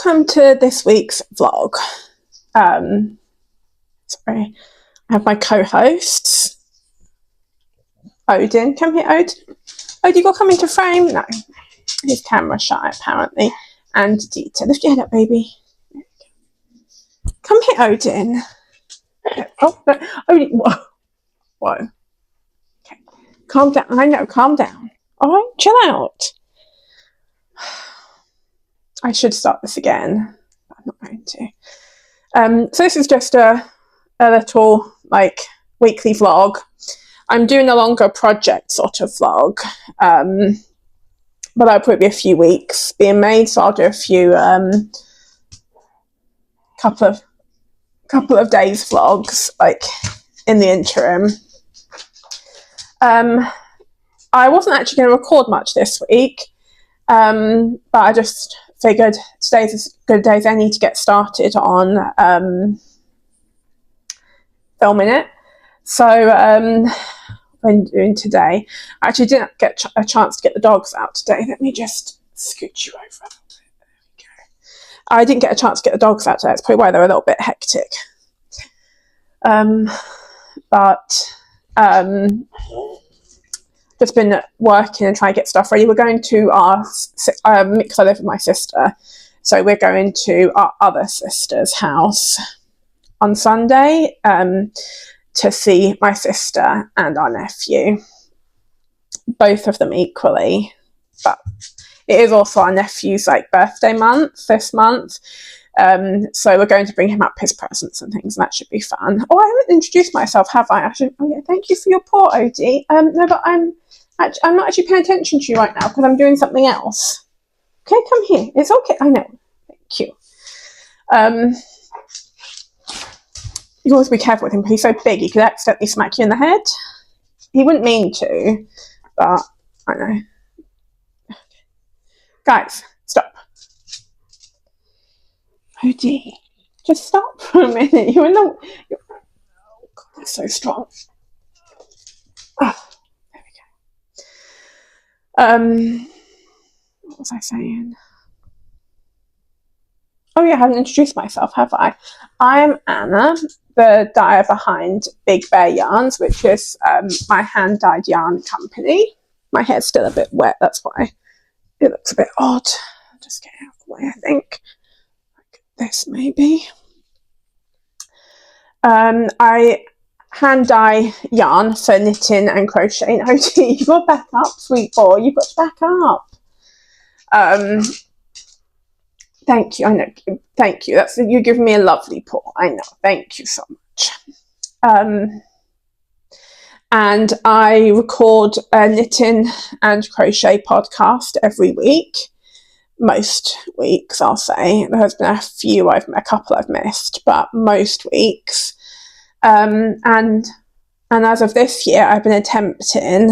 welcome to this week's vlog. Sorry, I have my co-hosts. Odin, come here, Odin. Odin, you got to come into frame? No, he's camera shy apparently. And Dita, lift your head up, baby. Come here, Odin. Oh, no. Odin, whoa. Okay, calm down. I know, calm down. All right, chill out. I should start this again, but I'm not going to. So this is just a little weekly vlog. I'm doing a longer project sort of vlog, but I'll probably be a few weeks being made. So I'll do a few couple of days vlogs in the interim. I wasn't actually going to record much this week, but I just figured today's as good a day as any to get started on filming it. So what I'm doing today, I actually didn't get a chance to get the dogs out today. Let me just scoot you over a little bit. There we go. I didn't get a chance to get the dogs out today. That's probably why they're a little bit hectic. Just been working and trying to get stuff ready. We're going to because I live with my sister, so we're going to our other sister's house on Sunday to see my sister and our nephew, both of them equally. But it is also our nephew's birthday month this month, so we're going to bring him up his presents and things, and that should be fun. Oh, I haven't introduced myself, have I? Oh yeah, thank you for your pour, Odie. No, but I'm not actually paying attention to you right now because I'm doing something else. Okay, come here. It's okay. I know. Thank you. You always be careful with him because he's so big he could accidentally smack you in the head. He wouldn't mean to, but I know. Guys, stop. Odie, just stop for a minute. You're in the... Oh, God, they're so strong. Oh, there we go. What was I saying? Oh yeah, I haven't introduced myself, have I? I'm Anna, the dyer behind Big Bear Yarns, which is my hand-dyed yarn company. My hair's still a bit wet, that's why it looks a bit odd. I'll just get out of the way, I think. Like this, maybe. I hand-dye yarn for knitting and crocheting. Oh, gee, you've got to back up, sweet boy. You've got to back up. Thank you. I know. Thank you. You're giving me a lovely pour. I know. Thank you so much. And I record a knitting and crochet podcast every week. Most weeks, I'll say. There has been a couple I've missed, but most weeks. And as of this year, I've been attempting.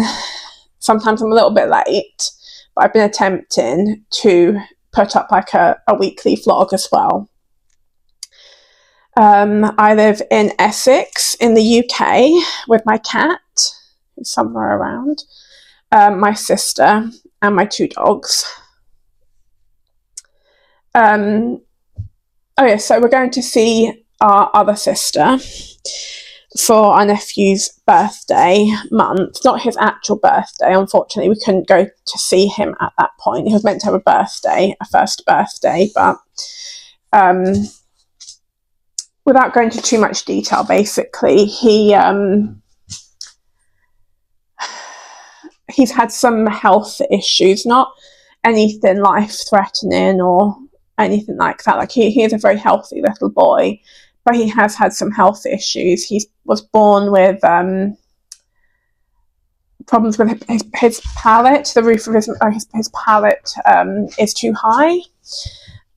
Sometimes I'm a little bit late, but I've been attempting to put up a weekly vlog as well. I live in Essex in the UK with my cat, who's somewhere around, my sister and my 2 dogs. Oh yeah, so we're going to see our other sister for our nephew's birthday month. Not his actual birthday, unfortunately. We couldn't go to see him at that point. He was meant to have a first birthday, but without going into too much detail, basically, he's had some health issues, not anything life-threatening or anything like that. He is a very healthy little boy, but he has had some health issues. He was born with problems with his palate. The roof of his palate is too high,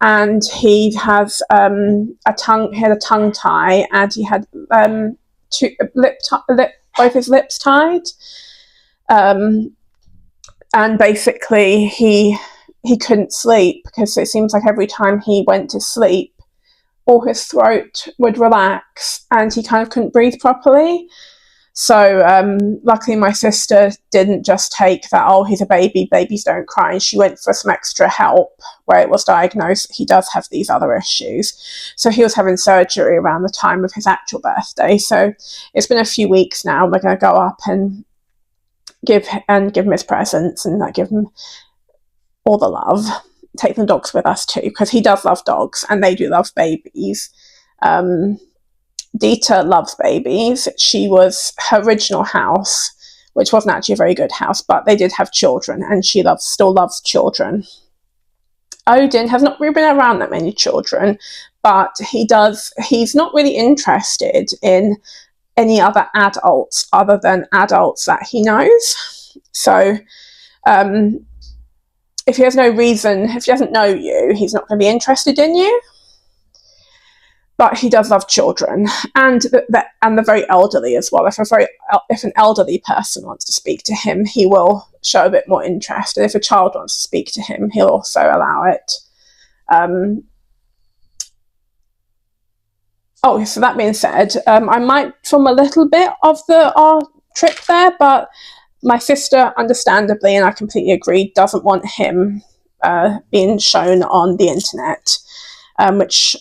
and he has a tongue tie, and he had both his lips tied, and basically he couldn't sleep because it seems like every time he went to sleep, all his throat would relax and he kind of couldn't breathe properly. So luckily my sister didn't just take that, oh, he's a baby, babies don't cry, and she went for some extra help where it was diagnosed he does have these other issues. So he was having surgery around the time of his actual birthday. So it's been a few weeks now. We're going to go up and give him his presents and give him all the love. Take the dogs with us too, because he does love dogs and they do love babies. Dita loves babies. Her original house, which wasn't actually a very good house, but they did have children, and she still loves children. Odin has not really been around that many children, but he's not really interested in any other adults other than adults that he knows. So if he doesn't know you, he's not going to be interested in you. But he does love children, and the very elderly as well. If an elderly person wants to speak to him, he will show a bit more interest. And if a child wants to speak to him, he'll also allow it. So that being said, I might film a little bit of our trip there, but my sister, understandably, and I completely agree, doesn't want him being shown on the internet, which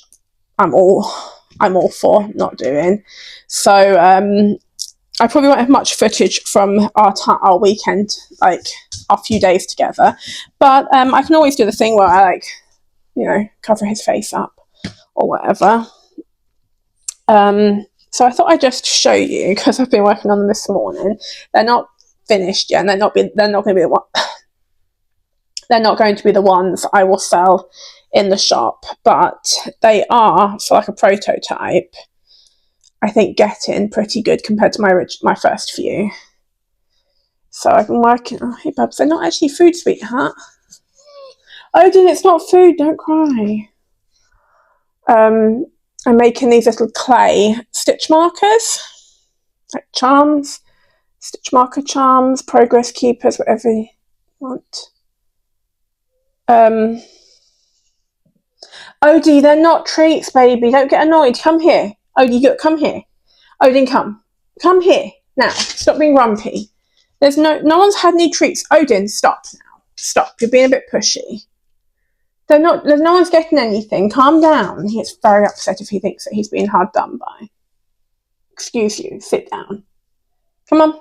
I'm all for not doing. So I probably won't have much footage from our weekend, our few days together. But I can always do the thing where I cover his face up or whatever. So I thought I'd just show you, because I've been working on them this morning. They're not finished yet, and they're not going to be the ones I will sell in the shop, but they are, for a prototype, I think getting pretty good compared to my first few. So I've been working. Oh, hey Bubs, they're not actually food, sweetheart. Odin, it's not food, don't cry. I'm making these little clay stitch markers, like charms, stitch marker charms, progress keepers, whatever you want. Odie, they're not treats, baby. Don't get annoyed. Come here. Odie, come here. Odin, come. Come here. Now, stop being grumpy. No one's had any treats. Odin, stop now. Stop. You're being a bit pushy. No one's getting anything. Calm down. He gets very upset if he thinks that he's being hard done by. Excuse you. Sit down. Come on.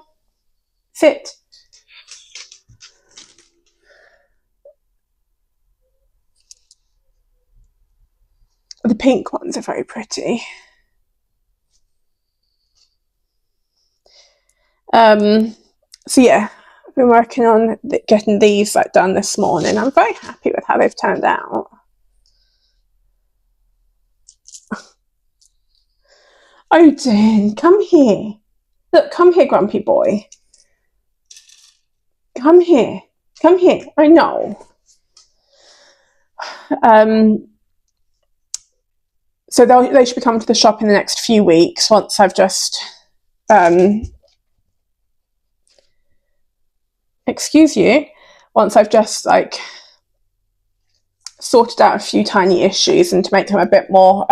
Sit. The pink ones are very pretty. So yeah, I've been working on getting these done this morning. I'm very happy with how they've turned out. Odin, come here. Look, come here, grumpy boy. Come here. Come here. I know. So they should be coming to the shop in the next few weeks, once I've just once I've just sorted out a few tiny issues, and to make them a bit more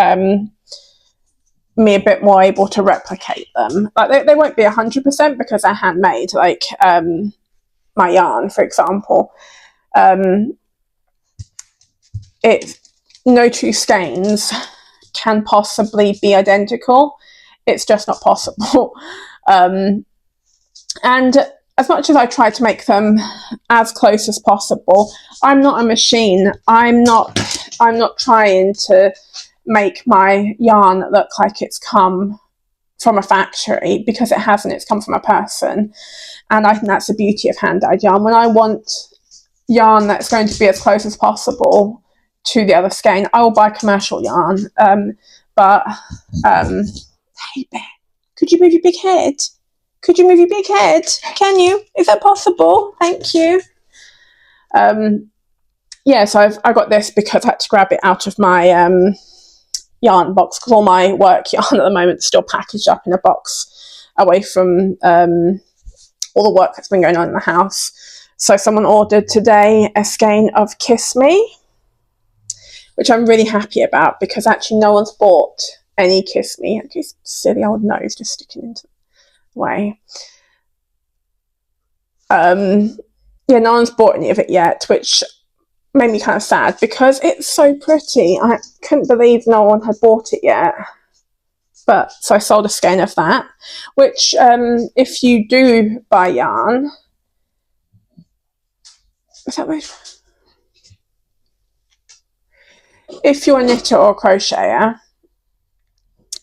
able to replicate them. They won't be 100% because they're handmade, my yarn, for example. No two skeins can possibly be identical. It's just not possible. And as much as I try to make them as close as possible, I'm not a machine. I'm not trying to make my yarn look like it's come from a factory, because it hasn't. It's come from a person. And I think that's the beauty of hand-dyed yarn. When I want yarn that's going to be as close as possible to the other skein, I will buy commercial yarn. Hey Bear, could you move your big head? Could you move your big head? Can you? Is that possible? Thank you. So I got this because I had to grab it out of my yarn box, because all my work yarn at the moment is still packaged up in a box away from all the work that's been going on in the house. So someone ordered today a skein of Kiss Me, which I'm really happy about, because actually no one's bought any Kiss Me. Okay, silly old nose just sticking into way. Yeah, no one's bought any of it yet, which made me kind of sad because it's so pretty. I couldn't believe no one had bought it yet. But so I sold a skein of that, which if you do buy yarn, is that right? If you're a knitter or a crocheter,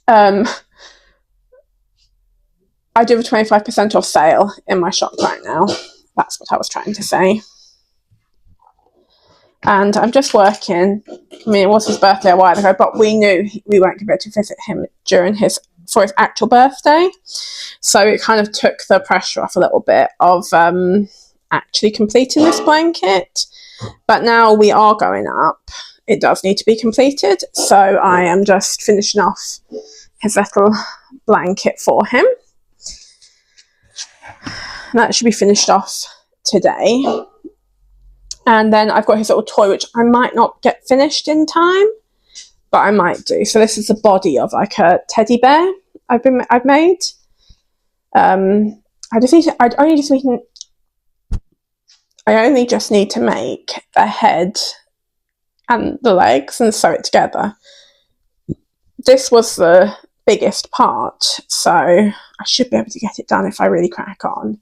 I do a 25% off sale in my shop right now. That's what I was trying to say. And I'm just working. I mean, it was his birthday a while ago, but we knew we weren't going to be able to visit him for his actual birthday. So it kind of took the pressure off a little bit of actually completing this blanket. But now we are going up. It does need to be completed. So I am just finishing off his little blanket for him. And that should be finished off today. And then I've got his little toy, which I might not get finished in time, but I might do. So this is the body of like a teddy bear I've made. I only just need to make the head and the legs and sew it together. This was the biggest part, so I should be able to get it done if I really crack on.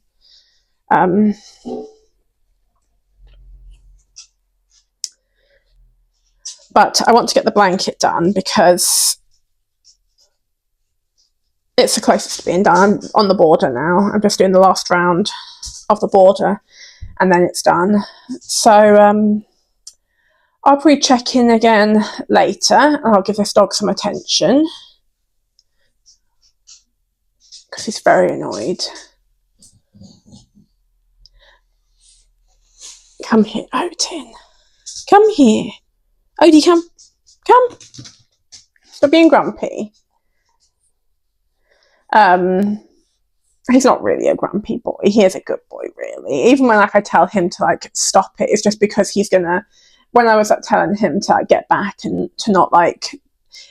But I want to get the blanket done because it's the closest to being done. I'm on the border now. I'm just doing the last round of the border and then it's done. So I'll probably check in again later and I'll give this dog some attention because he's very annoyed. Come here, Odin. Come here. Odie, come. Come. Stop being grumpy. He's not really a grumpy boy. He is a good boy, really. Even when I tell him to stop it, it's just because he's gonna. When I was telling him to get back and to not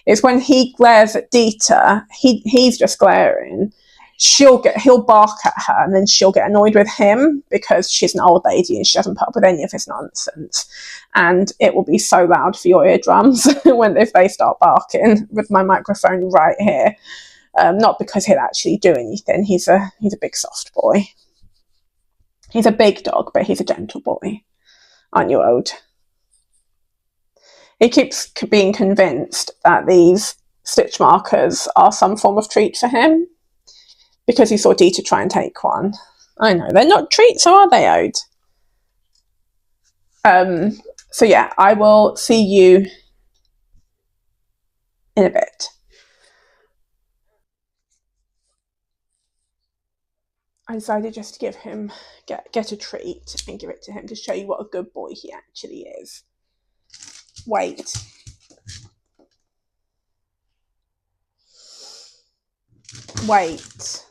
it's when he glares at Dita. He's just glaring. He'll bark at her and then she'll get annoyed with him because she's an old lady and she doesn't put up with any of his nonsense. And it will be so loud for your eardrums if they start barking with my microphone right here. Not because he'll actually do anything. He's a big soft boy. He's a big dog, but he's a gentle boy. Aren't you, Ode? He keeps being convinced that these stitch markers are some form of treat for him because he saw Dita try and take one. I know, they're not treats, are they, Ode? So yeah, I will see you in a bit. I decided just to give him, get a treat and give it to him to show you what a good boy he actually is. Wait. Wait.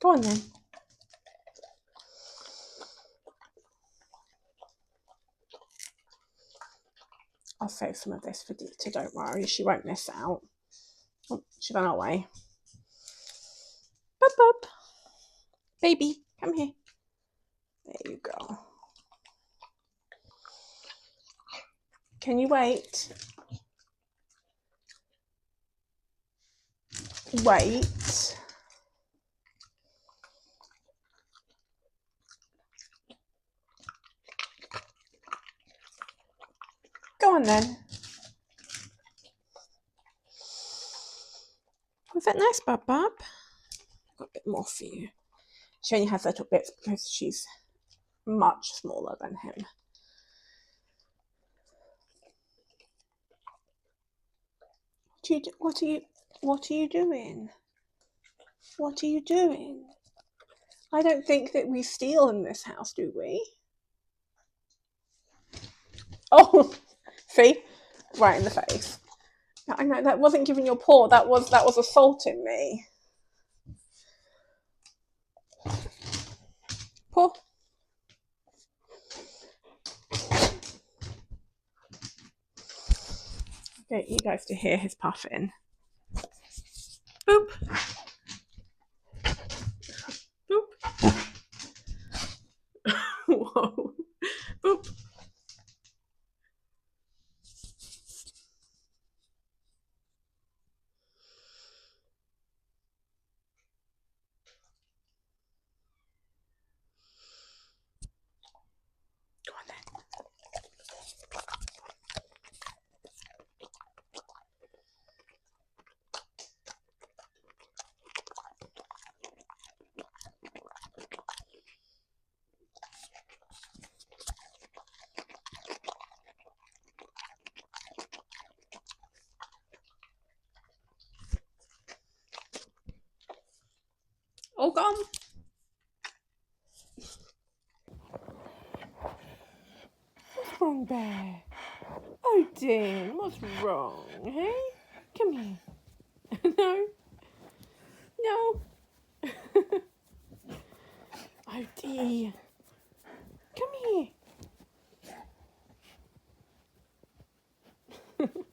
Go on then. I'll save some of this for Dita, don't worry, she won't miss out. Oh, she's on her way. Bub bub. Baby, come here. There you go. Can you wait? Wait. Go on then. Was that nice, Bub Bub? I've got a bit more for you. She only has little bits because she's much smaller than him. What are you doing? What are you doing? I don't think that we steal in this house, do we? Oh, see? Right in the face. I know, that wasn't giving your paw, that was assaulting me. Paw. get you guys to hear his puffing. Boop. Boop. Whoa. Boop. Go on then. All gone. What's wrong, Bear? Oh, Dean, what's wrong, hey? Come here. No? No? Oh, dear. Come here.